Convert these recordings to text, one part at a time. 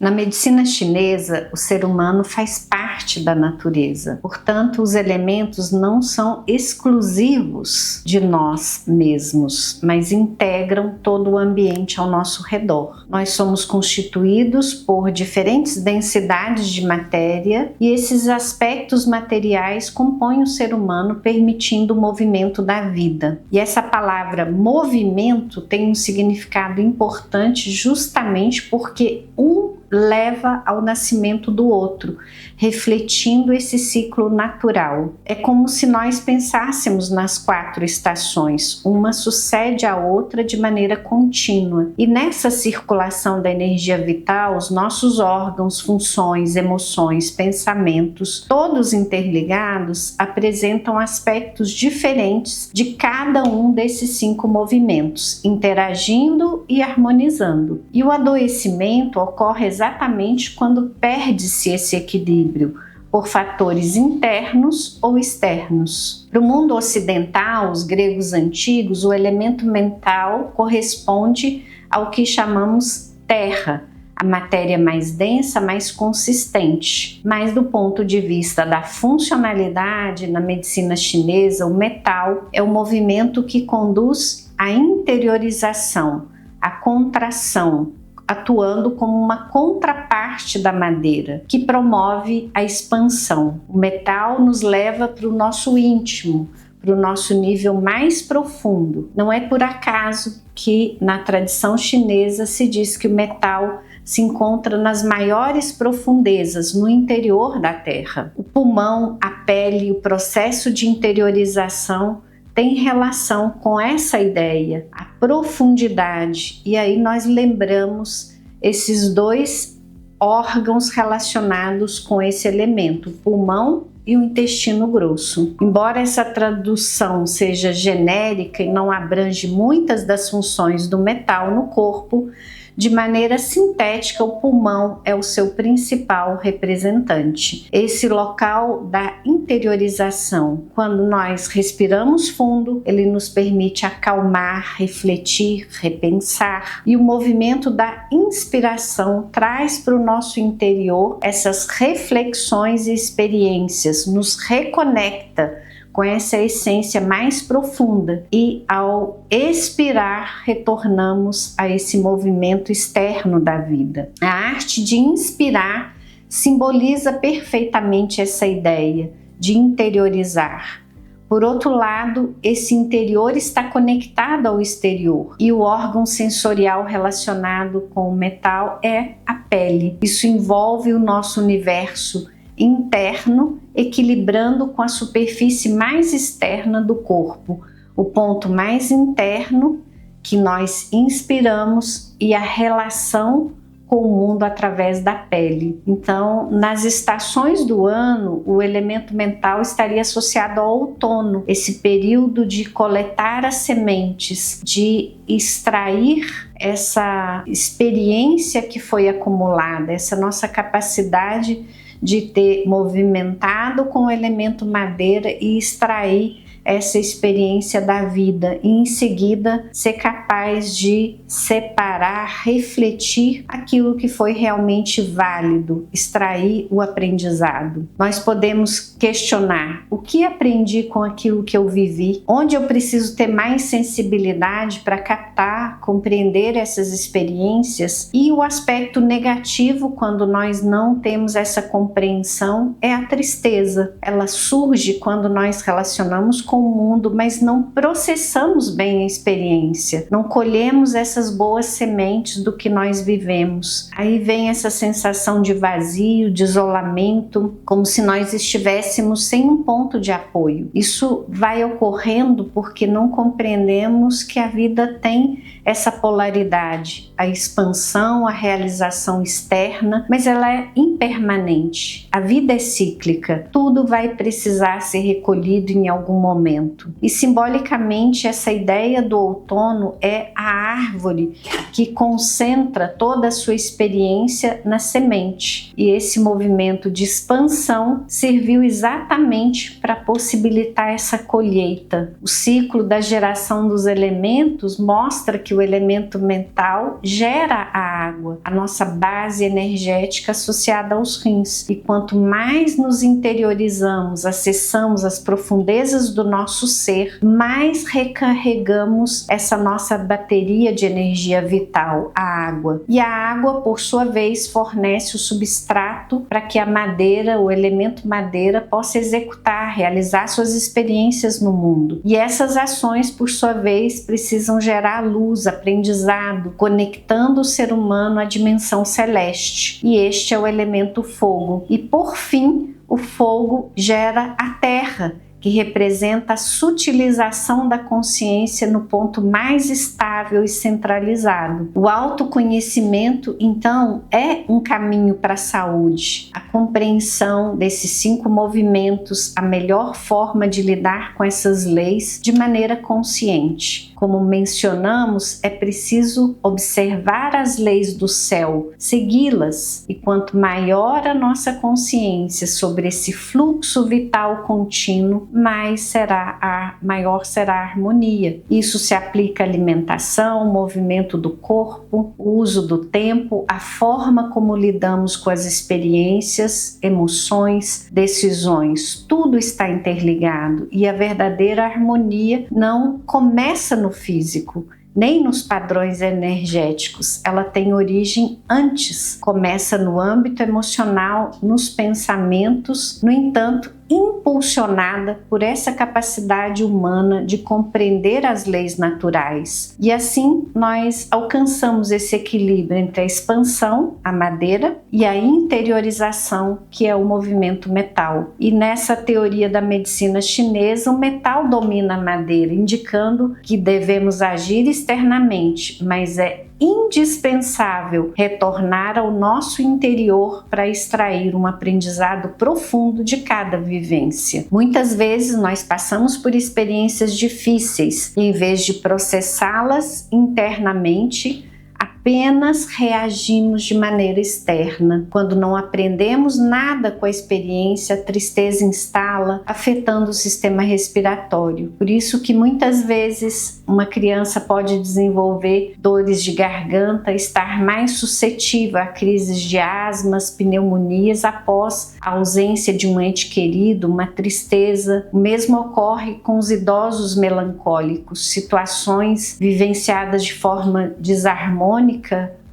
Na medicina chinesa, o ser humano faz parte da natureza. Portanto, os elementos não são exclusivos de nós mesmos, mas integram todo o ambiente ao nosso redor. Nós somos constituídos por diferentes densidades de matéria e esses aspectos materiais compõem o ser humano, permitindo o movimento da vida. E essa palavra movimento tem um significado importante justamente porque um leva ao nascimento do outro, refletindo esse ciclo natural. É como se nós pensássemos nas 4 estações, uma sucede à outra de maneira contínua. E nessa circulação da energia vital, os nossos órgãos, funções, emoções, pensamentos, todos interligados, apresentam aspectos diferentes de cada um desses 5 movimentos, interagindo e harmonizando. E o adoecimento ocorre exatamente quando perde-se esse equilíbrio por fatores internos ou externos. Para o mundo ocidental, os gregos antigos, o elemento mental corresponde ao que chamamos terra, a matéria mais densa, mais consistente. Mas do ponto de vista da funcionalidade, na medicina chinesa, o metal é o movimento que conduz à interiorização, à contração, atuando como uma contraparte da madeira, que promove a expansão. O metal nos leva para o nosso íntimo, para o nosso nível mais profundo. Não é por acaso que na tradição chinesa se diz que o metal se encontra nas maiores profundezas, no interior da terra. O pulmão, a pele, o processo de interiorização tem relação com essa ideia, a profundidade. E aí nós lembramos esses 2 órgãos relacionados com esse elemento, o pulmão e o intestino grosso. Embora essa tradução seja genérica e não abrange muitas das funções do metal no corpo, de maneira sintética, o pulmão é o seu principal representante. Esse local da interiorização, quando nós respiramos fundo, ele nos permite acalmar, refletir, repensar. E o movimento da inspiração traz para o nosso interior essas reflexões e experiências, nos reconecta com essa essência mais profunda e ao expirar retornamos a esse movimento externo da vida. A arte de inspirar simboliza perfeitamente essa ideia de interiorizar. Por outro lado, esse interior está conectado ao exterior e o órgão sensorial relacionado com o metal é a pele. Isso envolve o nosso universo interno, equilibrando com a superfície mais externa do corpo, o ponto mais interno que nós inspiramos e a relação com o mundo através da pele. Então, nas estações do ano, o elemento mental estaria associado ao outono, esse período de coletar as sementes, de extrair essa experiência que foi acumulada, essa nossa capacidade de ter movimentado com o elemento madeira e extrair essa experiência da vida e em seguida ser capaz de separar, refletir aquilo que foi realmente válido, extrair o aprendizado. Nós podemos questionar o que aprendi com aquilo que eu vivi, onde eu preciso ter mais sensibilidade para captar, compreender essas experiências, e o aspecto negativo quando nós não temos essa compreensão é a tristeza. Ela surge quando nós relacionamos com o mundo, mas não processamos bem a experiência, não colhemos essas boas sementes do que nós vivemos. Aí vem essa sensação de vazio, de isolamento, como se nós estivéssemos sem um ponto de apoio. Isso vai ocorrendo porque não compreendemos que a vida tem essa polaridade, a expansão, a realização externa, mas ela é impermanente. A vida é cíclica, tudo vai precisar ser recolhido em algum momento. momento. E simbolicamente essa ideia do outono é a árvore que concentra toda a sua experiência na semente. E esse movimento de expansão serviu exatamente para possibilitar essa colheita. O ciclo da geração dos elementos mostra que o elemento mental gera a água, a nossa base energética associada aos rins. E quanto mais nos interiorizamos, acessamos as profundezas do nosso ser, mais recarregamos essa nossa bateria de energia vital, a água. E a água, por sua vez, fornece o substrato para que a madeira, o elemento madeira, possa executar, realizar suas experiências no mundo. E essas ações, por sua vez, precisam gerar luz, aprendizado, conectando o ser humano à dimensão celeste. E este é o elemento fogo. E por fim, o fogo gera a terra, que representa a sutilização da consciência no ponto mais estável e centralizado. O autoconhecimento, então, é um caminho para a saúde. A compreensão desses 5 movimentos, a melhor forma de lidar com essas leis de maneira consciente. Como mencionamos, é preciso observar as leis do céu, segui-las, e quanto maior a nossa consciência sobre esse fluxo vital contínuo, maior será a harmonia. Isso se aplica à alimentação, movimento do corpo, o uso do tempo, a forma como lidamos com as experiências, emoções, decisões. Tudo está interligado e a verdadeira harmonia não começa no físico, nem nos padrões energéticos. Ela tem origem antes, começa no âmbito emocional, nos pensamentos, no entanto, impulsionada por essa capacidade humana de compreender as leis naturais. E assim nós alcançamos esse equilíbrio entre a expansão, a madeira, e a interiorização, que é o movimento metal. E nessa teoria da medicina chinesa, o metal domina a madeira, indicando que devemos agir externamente, mas é indispensável retornar ao nosso interior para extrair um aprendizado profundo de cada vivência. Muitas vezes nós passamos por experiências difíceis e, em vez de processá-las internamente, apenas reagimos de maneira externa. Quando não aprendemos nada com a experiência, a tristeza instala, afetando o sistema respiratório. Por isso que muitas vezes uma criança pode desenvolver dores de garganta, estar mais suscetível a crises de asmas, pneumonias após a ausência de um ente querido, uma tristeza. O mesmo ocorre com os idosos melancólicos. Situações vivenciadas de forma desarmônica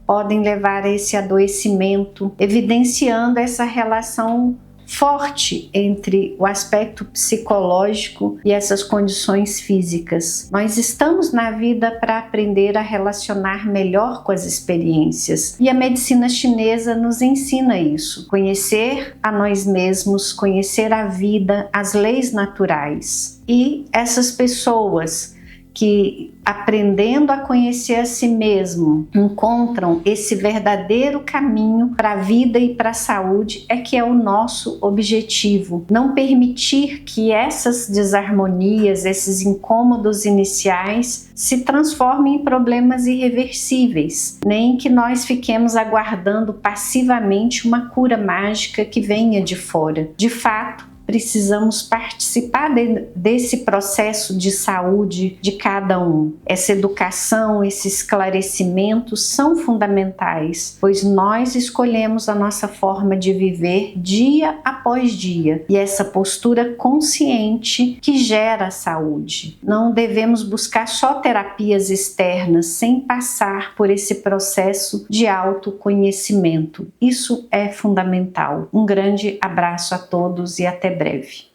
podem levar a esse adoecimento, evidenciando essa relação forte entre o aspecto psicológico e essas condições físicas. Nós estamos na vida para aprender a relacionar melhor com as experiências, e a medicina chinesa nos ensina isso: conhecer a nós mesmos, conhecer a vida, as leis naturais. E essas pessoas que, aprendendo a conhecer a si mesmo, encontram esse verdadeiro caminho para a vida e para a saúde, é que é o nosso objetivo. Não permitir que essas desarmonias, esses incômodos iniciais se transformem em problemas irreversíveis, nem que nós fiquemos aguardando passivamente uma cura mágica que venha de fora. De fato, precisamos participar desse processo de saúde de cada um. Essa educação, esse esclarecimento são fundamentais, pois nós escolhemos a nossa forma de viver dia após dia, e essa postura consciente que gera saúde. Não devemos buscar só terapias externas sem passar por esse processo de autoconhecimento. Isso é fundamental. Um grande abraço a todos e até breve.